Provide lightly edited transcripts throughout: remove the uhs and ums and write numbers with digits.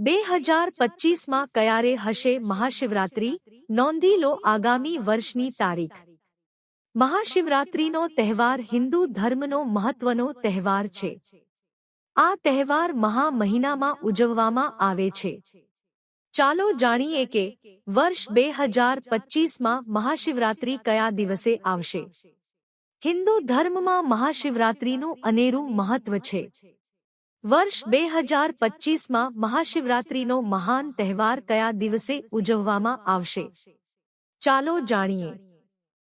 2025માં ક્યારે હશે મહાશિવરાત્રી? નોંધી લો આગામી વર્ષની તારીખ। મહાશિવરાત્રીનો તહેવાર હિન્દુ ધર્મનો મહત્વનો તહેવાર છે। આ તહેવાર મહા મહિનામાં ઉજવવામાં આવે છે। ચાલો જાણીએ કે વર્ષ 2025માં મહાશિવરાત્રી કયા દિવસે આવશે। હિન્દુ ધર્મમાં મહાશિવરાત્રીનું અનેરું મહત્વ છે। વર્ષ 2025માં મહાશિવરાત્રીનો મહાન તહેવાર કયા દિવસે ઉજવવામાં આવશે? ચાલો જાણીએ।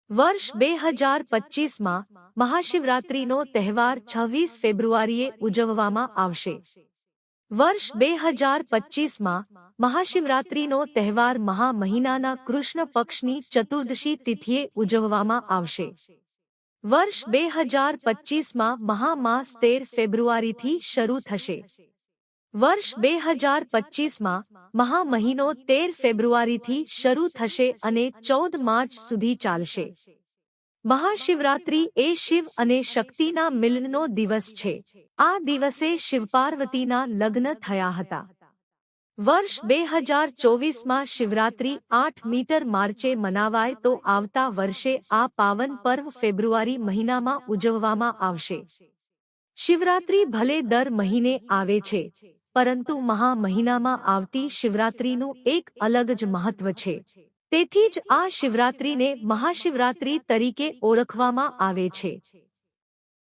વર્ષ 2025માં મહાશિવરાત્રીનો તહેવાર 26 ફેબ્રુઆરીએ ઉજવવામાં આવશે। વર્ષ 2025માં મહાશિવરાત્રીનો તહેવાર મહા મહિનાના કૃષ્ણ પક્ષની ચતુર્દશી તિથિએ ઉજવવામાં આવશે। વર્ષ 2025માં મહામાસ 13 ફેબ્રુઆરીથી શરૂ થશે। વર્ષ 2025માં મહા મહિનો 13 ફેબ્રુઆરીથી શરૂ થશે અને 14 માર્ચ સુધી ચાલશે। મહાશિવરાત્રી એ શિવ અને શક્તિના મિલનનો દિવસ છે। આ દિવસે શિવપાર્વતીના લગ્ન થયા હતા। વર્ષ 2024માં શિવરાત્રી 8 મીટર માર્ચે મનાવાય તો આવતા વર્ષે આ પાવન પર્વ ફેબ્રુઆરી મહિનામાં ઉજવવામાં આવશે। શિવરાત્રી ભલે દર મહિને આવે છે, પરંતુ મહા મહિનામાં આવતી શિવરાત્રીનું એક અલગ જ મહત્વ છે। તેથી જ આ શિવરાત્રીને મહાશિવરાત્રી તરીકે ઓળખવામાં આવે છે।